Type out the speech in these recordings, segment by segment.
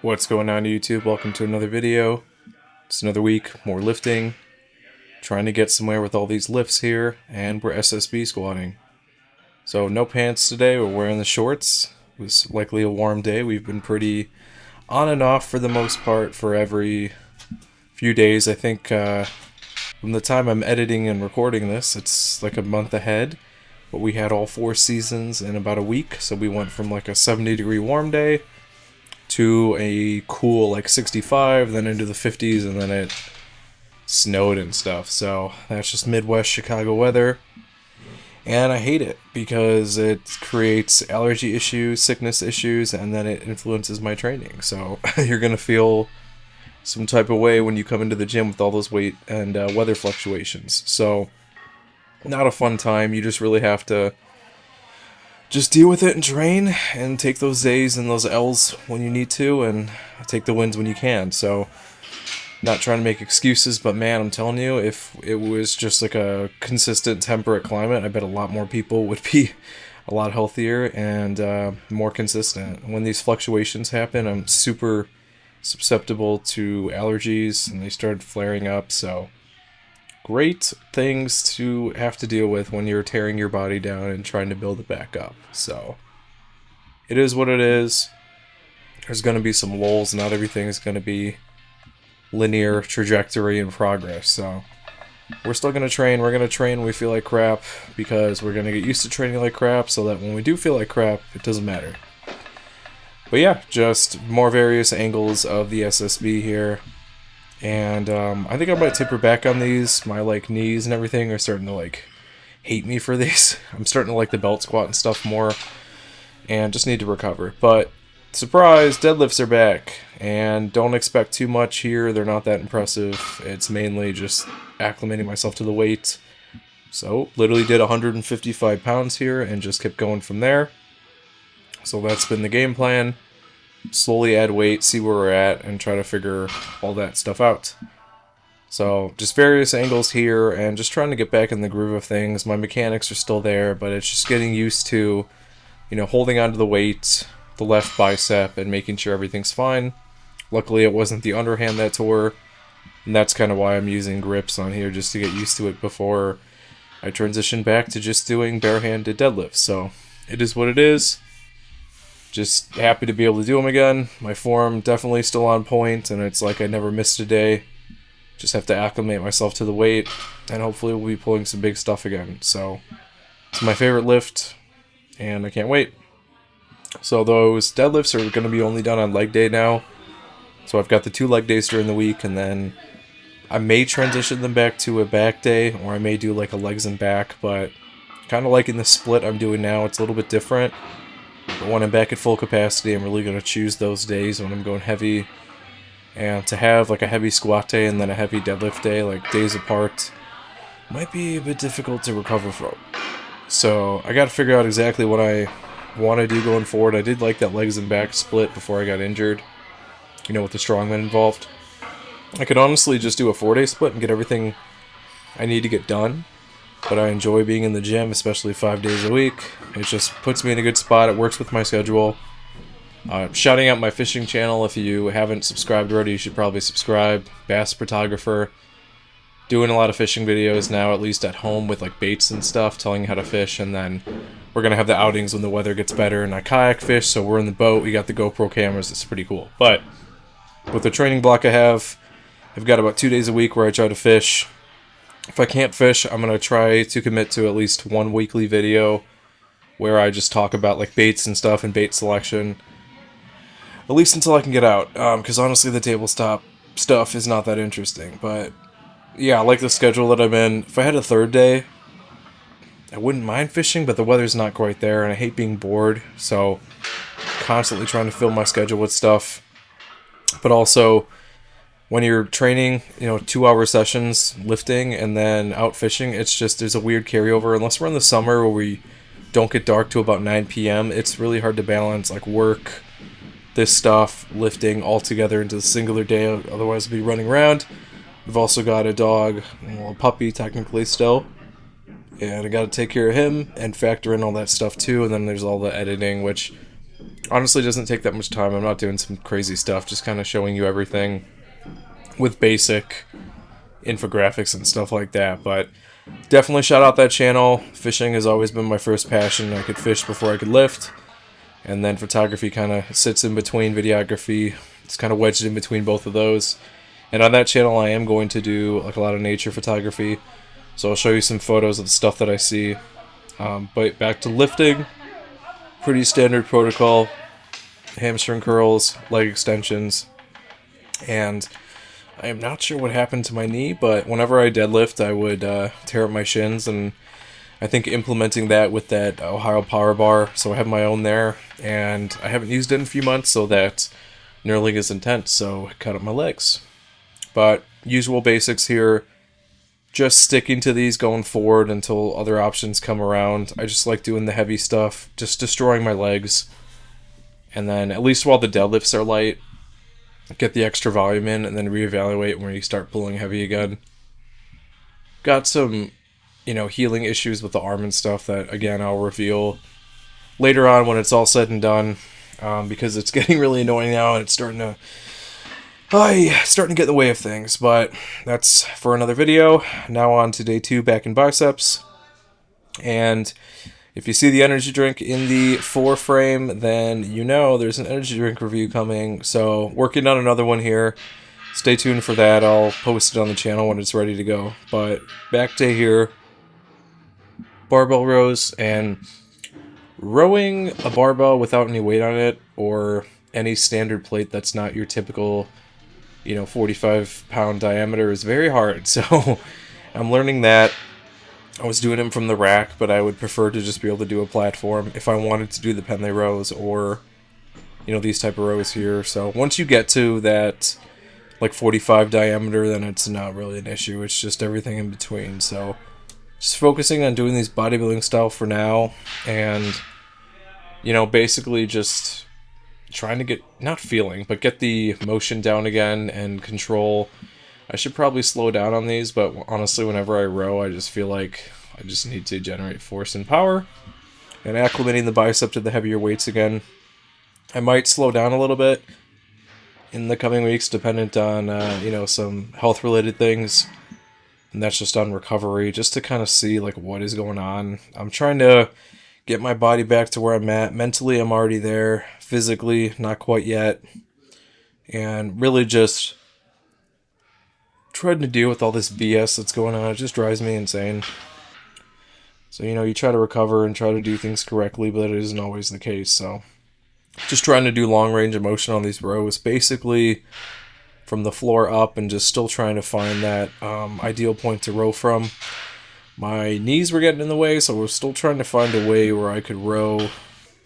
What's going on YouTube? Welcome to another video. It's another week, more lifting. Trying to get somewhere with all these lifts here, and we're SSB squatting. So no pants today, we're wearing the shorts. It was likely a warm day. We've been pretty on and off for the most part for every few days. I think from the time I'm editing and recording this, it's like a month ahead. But we had all 4 seasons in about a week, so we went from like a 70-degree warm day to a cool like 65, then into the 50s, and then it snowed and stuff. So that's just Midwest Chicago weather, and I hate it because it creates allergy issues, sickness issues, and then it influences my training. So you're gonna feel some type of way when you come into the gym with all those weight and weather fluctuations. So not a fun time. You just really have to just deal with it and train and take those A's and those L's when you need to, and take the wins when you can. So not trying to make excuses, but man, I'm telling you, if it was just like a consistent temperate climate, I bet a lot more people would be a lot healthier and more consistent. When these fluctuations happen, I'm super susceptible to allergies, and they started flaring up. So great things to have to deal with when you're tearing your body down and trying to build it back up. So it is what it is. There's going to be some lulls. Not everything is going to be linear trajectory and progress. So we're still going to train. We're going to train when we feel like crap, because we're going to get used to training like crap, so that when we do feel like crap, it doesn't matter. But yeah, just more various angles of the SSB here. And I think I might taper back on these. My knees and everything are starting to hate me for these. I'm starting to like the belt squat and stuff more, and just need to recover. But surprise, deadlifts are back, and don't expect too much here. They're not that impressive. It's mainly just acclimating myself to the weight. So literally did 155 pounds here and just kept going from there. So that's been the game plan. Slowly add weight, see where we're at, and try to figure all that stuff out. So just various angles here, and just trying to get back in the groove of things. My mechanics are still there, but it's just getting used to, holding onto the weight, the left bicep, and making sure everything's fine. Luckily it wasn't the underhand that tore, and that's kind of why I'm using grips on here, just to get used to it before I transition back to just doing barehanded deadlifts. So it is what it is. Just happy to be able to do them again. My form definitely still on point, and it's like I never missed a day. Just have to acclimate myself to the weight, and hopefully we'll be pulling some big stuff again. So it's my favorite lift, and I can't wait. So those deadlifts are going to be only done on leg day now. So I've got the 2 leg days during the week, and then I may transition them back to a back day, or I may do like a legs and back, but kind of liking the split I'm doing now. It's a little bit different. But when I'm back at full capacity, I'm really going to choose those days when I'm going heavy. And to have like a heavy squat day and then a heavy deadlift day, like days apart, might be a bit difficult to recover from. So I got to figure out exactly what I want to do going forward. I did like that legs and back split before I got injured, with the strongman involved. I could honestly just do a 4-day split and get everything I need to get done. But I enjoy being in the gym, especially 5 days a week. It just puts me in a good spot. It works with my schedule. Shouting out my fishing channel. If you haven't subscribed already, you should probably subscribe. Bass photographer. Doing a lot of fishing videos now, at least at home, with baits and stuff, telling you how to fish. And then we're going to have the outings when the weather gets better. And I kayak fish, so we're in the boat. We got the GoPro cameras. It's pretty cool. But with the training block I have, I've got about 2 days a week where I try to fish. If I can't fish, I'm going to try to commit to at least 1 weekly video where I just talk about baits and stuff and bait selection. At least until I can get out, because honestly the tabletop stuff is not that interesting. But yeah, I like the schedule that I'm in. If I had a 3rd day, I wouldn't mind fishing, but the weather's not quite there, and I hate being bored, so constantly trying to fill my schedule with stuff. But also, when you're training, 2-hour sessions lifting and then out fishing, it's just, there's a weird carryover. Unless we're in the summer where we don't get dark to about 9 p.m., it's really hard to balance work, this stuff, lifting all together into a singular day. Otherwise we'll be running around. We've also got a dog, a puppy technically still, and I got to take care of him and factor in all that stuff too. And then there's all the editing, which Honestly, doesn't take that much time. I'm not doing some crazy stuff, just kind of showing you everything with basic infographics and stuff like that. But definitely shout out that channel. Fishing has always been my first passion. I could fish before I could lift, and then photography kind of sits in between videography. It's kind of wedged in between both of those. And on that channel, I am going to do like a lot of nature photography. So I'll show you some photos of the stuff that I see. But back to lifting, pretty standard protocol: hamstring curls, leg extensions, and I am not sure what happened to my knee, but whenever I deadlift, I would tear up my shins, and I think implementing that with that Ohio Power Bar, so I have my own there, and I haven't used it in a few months, so that knurling is intense, so I cut up my legs. But usual basics here, just sticking to these going forward until other options come around. I just like doing the heavy stuff, just destroying my legs, and then at least while the deadlifts are light, get the extra volume in, and then reevaluate when you start pulling heavy again. Got some, healing issues with the arm and stuff that, again, I'll reveal later on when it's all said and done, because it's getting really annoying now, and it's starting to get in the way of things. But that's for another video. Now on to day 2, back in biceps. And if you see the energy drink in the 4 frame, then there's an energy drink review coming. So working on another one here. Stay tuned for that. I'll post it on the channel when it's ready to go. But back to here. Barbell rows, and rowing a barbell without any weight on it or any standard plate that's not your typical 45-pound diameter is very hard. So I'm learning that. I was doing them from the rack, but I would prefer to just be able to do a platform if I wanted to do the Penlay rows or, these type of rows here. So once you get to that, like 45 diameter, then it's not really an issue. It's just everything in between. So just focusing on doing these bodybuilding style for now, and, basically just trying to get, not feeling, but get the motion down again and control. I should probably slow down on these, but honestly, whenever I row, I just feel like I just need to generate force and power. And acclimating the bicep to the heavier weights again. I might slow down a little bit in the coming weeks, dependent on, some health-related things. And that's just on recovery, just to kind of see, like, what is going on. I'm trying to get my body back to where I'm at. Mentally, I'm already there. Physically, not quite yet. And really just trying to deal with all this BS that's going on. It just drives me insane. So, you try to recover and try to do things correctly, but it isn't always the case. So, just trying to do long range of motion on these rows, basically from the floor up, and just still trying to find that ideal point to row from. My knees were getting in the way, so we're still trying to find a way where I could row,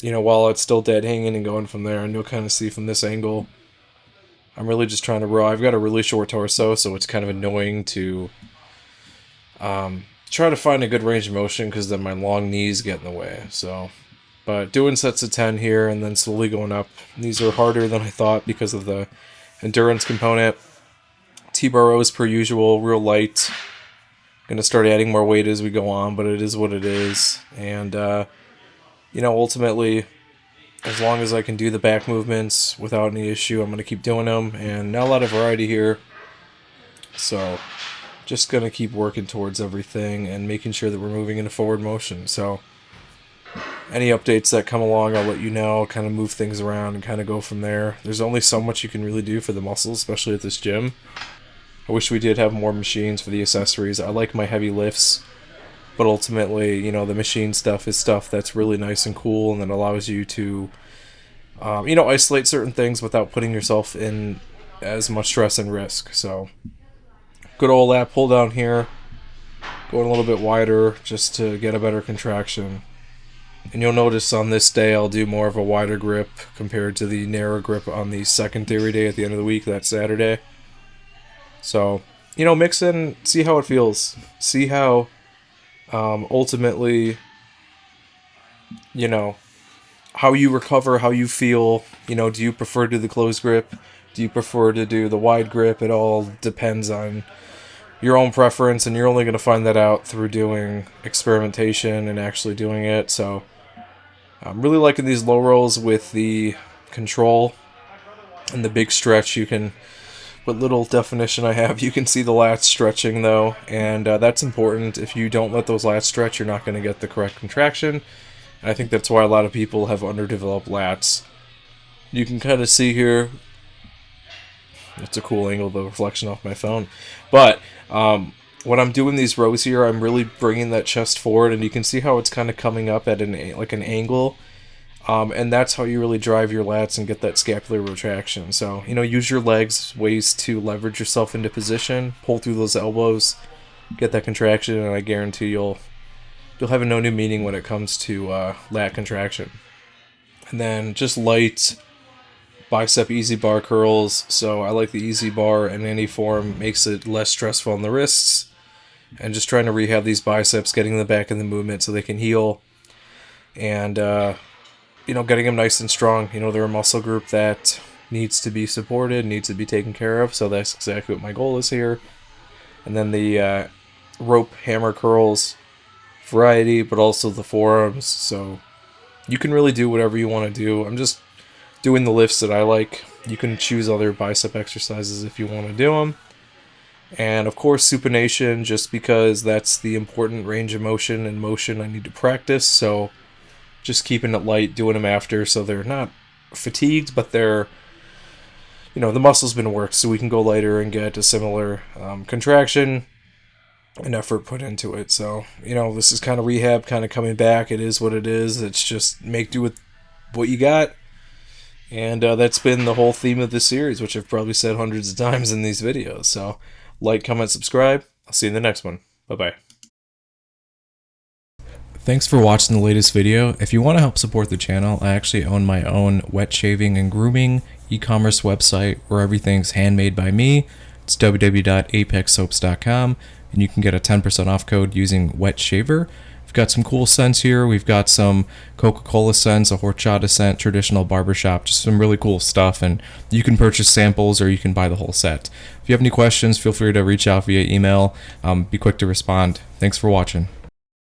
while it's still dead hanging and going from there. And you'll kind of see from this angle, I'm really just trying to row. I've got a really short torso, so it's kind of annoying to try to find a good range of motion, because then my long knees get in the way. So, but doing sets of 10 here and then slowly going up. These are harder than I thought because of the endurance component. T-bar rows per usual, real light. Gonna start adding more weight as we go on, but it is what it is. And ultimately, as long as I can do the back movements without any issue, I'm going to keep doing them. And not a lot of variety here. So, just going to keep working towards everything and making sure that we're moving in a forward motion. So, any updates that come along, I'll let you know, kind of move things around and kind of go from there. There's only so much you can really do for the muscles, especially at this gym. I wish we did have more machines for the accessories. I like my heavy lifts. But ultimately, the machine stuff is stuff that's really nice and cool, and that allows you to, isolate certain things without putting yourself in as much stress and risk. So, good old lat pull down here. Going a little bit wider just to get a better contraction. And you'll notice on this day I'll do more of a wider grip compared to the narrow grip on the second theory day at the end of the week, that Saturday. So, mix in, see how it feels. See how... ultimately, how you recover, how you feel. Do you prefer to do the closed grip? Do you prefer to do the wide grip? It all depends on your own preference, and you're only going to find that out through doing experimentation and actually doing it. So, I'm really liking these low rolls with the control and the big stretch. You can, what little definition I have, you can see the lats stretching though, and that's important. If you don't let those lats stretch, you're not going to get the correct contraction. And I think that's why a lot of people have underdeveloped lats. You can kind of see here, it's a cool angle, the reflection off my phone. But when I'm doing these rows here, I'm really bringing that chest forward, and you can see how it's kind of coming up at an angle. And that's how you really drive your lats and get that scapular retraction. So, use your legs, ways to leverage yourself into position, pull through those elbows, get that contraction, and I guarantee you'll have a no new meaning when it comes to lat contraction. And then just light bicep easy bar curls. So I like the easy bar in any form, makes it less stressful on the wrists, and just trying to rehab these biceps, getting them back in the movement so they can heal, and getting them nice and strong. They're a muscle group that needs to be supported, needs to be taken care of, so that's exactly what my goal is here. And then the rope hammer curls, variety, but also the forearms, so you can really do whatever you want to do. I'm just doing the lifts that I like. You can choose other bicep exercises if you want to do them. And of course supination, just because that's the important range of motion and motion I need to practice. So just keeping it light, doing them after, so they're not fatigued, but they're, the muscle's been worked, so we can go lighter and get a similar contraction and effort put into it. So, this is kind of rehab, kind of coming back. It is what it is. It's just make do with what you got. And that's been the whole theme of this series, which I've probably said hundreds of times in these videos. So, like, comment, subscribe. I'll see you in the next one. Bye-bye. Thanks for watching the latest video. If you want to help support the channel, I actually own my own wet shaving and grooming e-commerce website where everything's handmade by me. It's www.apexsoaps.com, and you can get a 10% off code using wet shaver. We've got some cool scents here. We've got some Coca-Cola scents, a horchata scent, traditional barbershop, just some really cool stuff. And you can purchase samples or you can buy the whole set. If you have any questions, feel free to reach out via email. Be quick to respond. Thanks for watching.